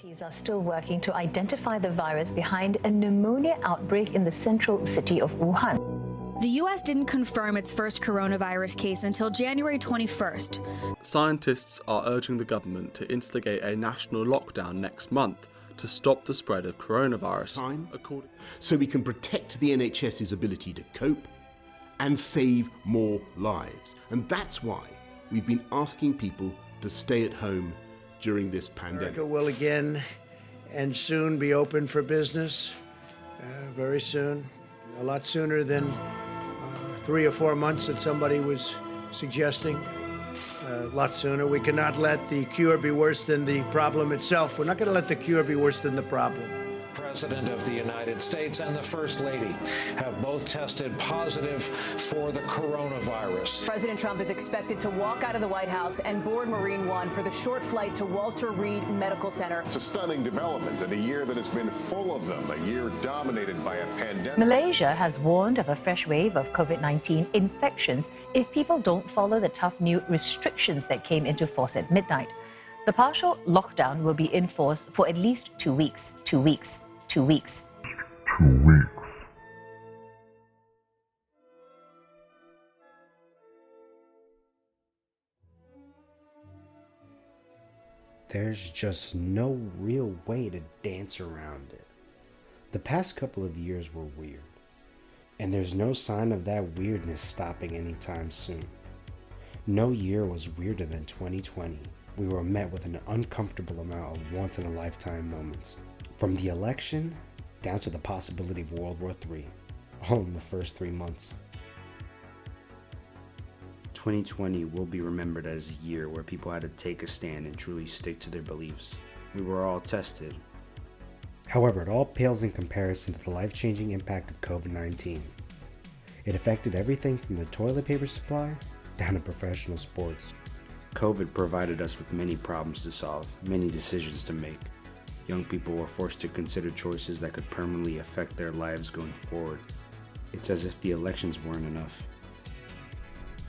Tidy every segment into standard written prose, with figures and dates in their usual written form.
Authorities are still working to identify the virus behind a pneumonia outbreak in the central city of Wuhan. The U.S. didn't confirm its first coronavirus case until January 21st. Scientists are urging the government to instigate a national lockdown next month to stop the spread of coronavirus. So we can protect the NHS's ability to cope and save more lives. And that's why we've been asking people to stay at home during this pandemic. America will again and soon be open for business, very soon, a lot sooner than 3 or 4 months that somebody was suggesting. A lot sooner. We cannot let the cure be worse than the problem itself. We're not going to let the cure be worse than the problem. President of the United States and the First Lady have both tested positive for the coronavirus. President Trump is expected to walk out of the White House and board Marine One for the short flight to Walter Reed Medical Center. It's a stunning development in a year that has been full of them, a year dominated by a pandemic. Malaysia has warned of a fresh wave of COVID-19 infections if people don't follow the tough new restrictions that came into force at midnight. The partial lockdown will be enforced for at least 2 weeks. 2 weeks. 2 weeks. 2 weeks. There's just no real way to dance around it. The past couple of years were weird, and there's no sign of that weirdness stopping anytime soon. No year was weirder than 2020. We were met with an uncomfortable amount of once-in-a-lifetime moments. From the election down to the possibility of World War III, all in the first 3 months. 2020 will be remembered as a year where people had to take a stand and truly stick to their beliefs. We were all tested. However, it all pales in comparison to the life-changing impact of COVID-19. It affected everything from the toilet paper supply down to professional sports. COVID provided us with many problems to solve, many decisions to make. Young people were forced to consider choices that could permanently affect their lives going forward. It's as if the elections weren't enough.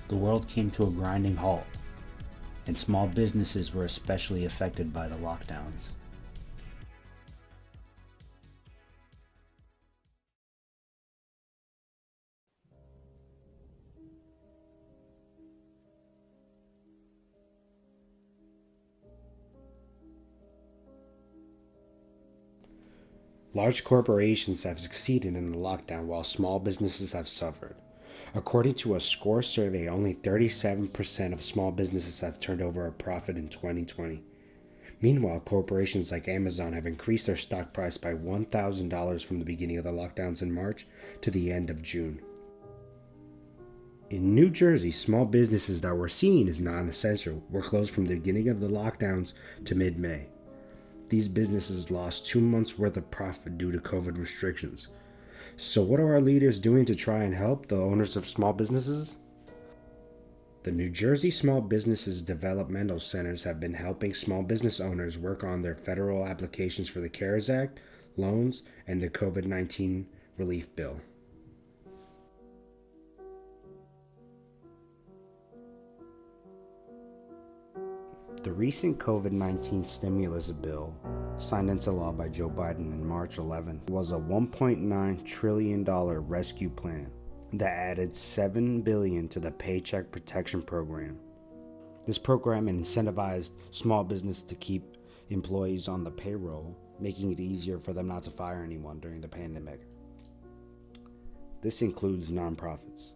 The world came to a grinding halt, and small businesses were especially affected by the lockdowns. Large corporations have succeeded in the lockdown while small businesses have suffered. According to a SCORE survey, only 37% of small businesses have turned over a profit in 2020. Meanwhile, corporations like Amazon have increased their stock price by $1,000 from the beginning of the lockdowns in March to the end of June. In New Jersey, small businesses that were seen as non-essential were closed from the beginning of the lockdowns to mid-May. These businesses lost 2 months' worth of profit due to COVID restrictions. So what are our leaders doing to try and help the owners of small businesses? The New Jersey Small Businesses Developmental Centers have been helping small business owners work on their federal applications for the CARES Act, loans, and the COVID-19 relief bill. The recent COVID-19 stimulus bill, signed into law by Joe Biden on March 11th, was a $1.9 trillion rescue plan that added $7 billion to the Paycheck Protection Program. This program incentivized small business to keep employees on the payroll, making it easier for them not to fire anyone during the pandemic. This includes nonprofits.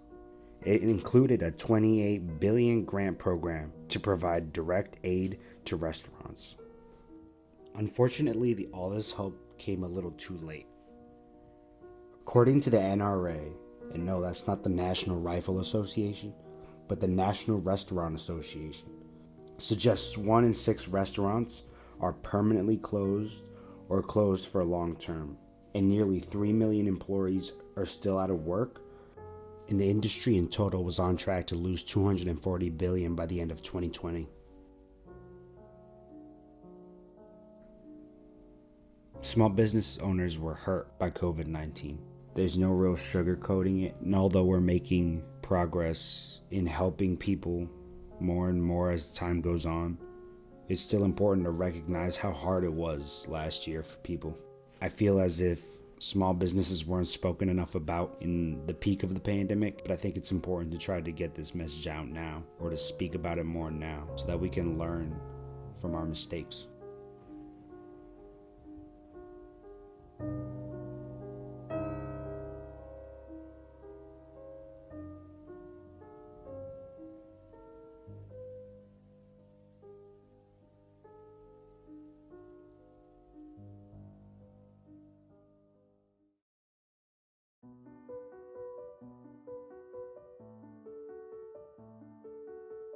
It included a $28 billion grant program to provide direct aid to restaurants. Unfortunately, all this help came a little too late. According to the NRA, and no, that's not the National Rifle Association, but the National Restaurant Association, suggests 1 in 6 restaurants are permanently closed or closed for long term, and nearly 3 million employees are still out of work. And the industry in total was on track to lose $240 billion by the end of 2020. Small business owners were hurt by COVID-19. There's no real sugarcoating it, and although we're making progress in helping people more and more as time goes on, it's still important to recognize how hard it was last year for people. I feel as if small businesses weren't spoken enough about in the peak of the pandemic, but I think it's important to try to get this message out now, or to speak about it more now, so that we can learn from our mistakes.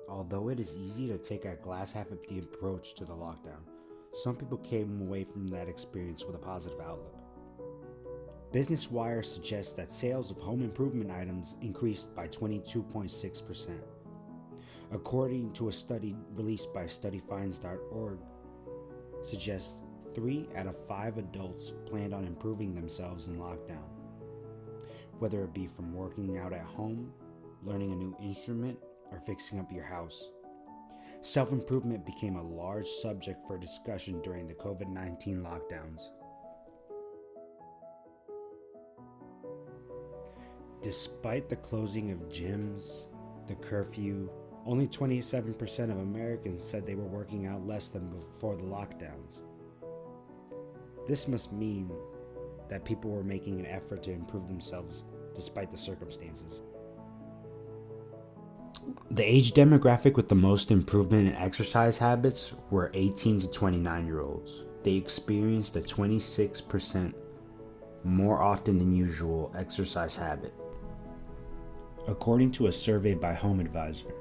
Although it is easy to take a glass half empty approach to the lockdown, some people came away from that experience with a positive outlook. Business Wire suggests that sales of home improvement items increased by 22.6%. According to a study released by StudyFinds.org, suggests 3 out of 5 adults planned on improving themselves in lockdown, whether it be from working out at home, learning a new instrument, or fixing up your house. Self-improvement became a large subject for discussion during the COVID-19 lockdowns. Despite the closing of gyms, the curfew, only 27% of Americans said they were working out less than before the lockdowns. This must mean that people were making an effort to improve themselves despite the circumstances. The age demographic with the most improvement in exercise habits were 18 to 29-year-olds. They experienced a 26% more often than usual exercise habit. According to a survey by Home Advisor,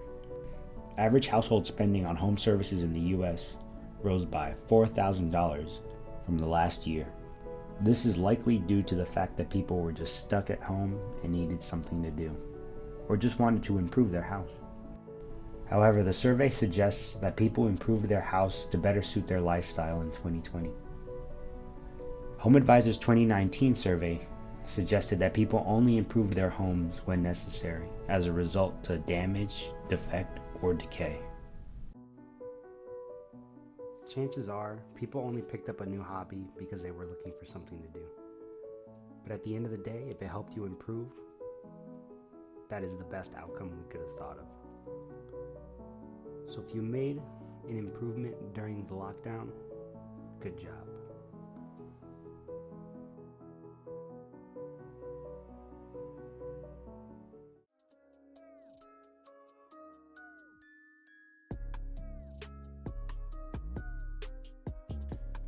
average household spending on home services in the U.S. rose by $4,000 from the last year. This is likely due to the fact that people were just stuck at home and needed something to do, or just wanted to improve their house. However, the survey suggests that people improved their house to better suit their lifestyle in 2020. Home Advisor's 2019 survey suggested that people only improved their homes when necessary, as a result to damage, defect, or decay. Chances are, people only picked up a new hobby because they were looking for something to do. But at the end of the day, if it helped you improve, that is the best outcome we could have thought of. So if you made an improvement during the lockdown, good job.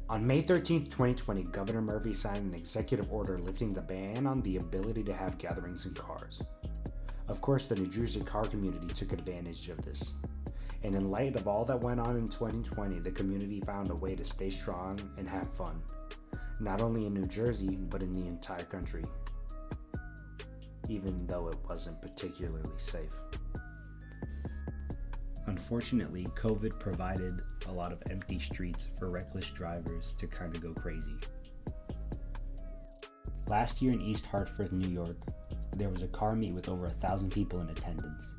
On May 13, 2020, Governor Murphy signed an executive order lifting the ban on the ability to have gatherings in cars. Of course, the New Jersey car community took advantage of this. And in light of all that went on in 2020, the community found a way to stay strong and have fun, not only in New Jersey, but in the entire country, even though it wasn't particularly safe. Unfortunately, COVID provided a lot of empty streets for reckless drivers to kind of go crazy. Last year in East Hartford, New York, there was a car meet with over 1,000 people in attendance.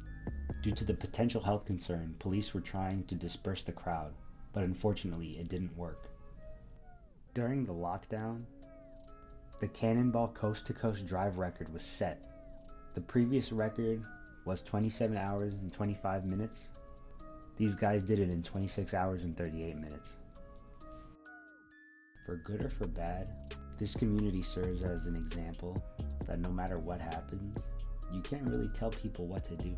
Due to the potential health concern, police were trying to disperse the crowd, but unfortunately it didn't work. During the lockdown, the Cannonball Coast to Coast drive record was set. The previous record was 27 hours and 25 minutes. These guys did it in 26 hours and 38 minutes. For good or for bad, this community serves as an example that no matter what happens, you can't really tell people what to do.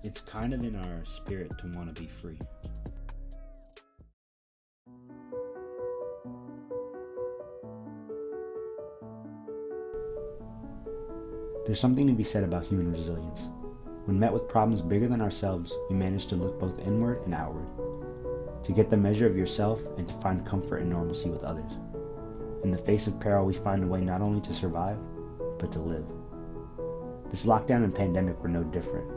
It's kind of in our spirit to want to be free. There's something to be said about human resilience. When met with problems bigger than ourselves, we manage to look both inward and outward, to get the measure of yourself and to find comfort and normalcy with others. In the face of peril, we find a way not only to survive, but to live. This lockdown and pandemic were no different.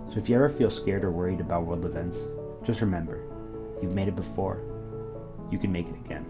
So if you ever feel scared or worried about world events, just remember, you've made it before, you can make it again.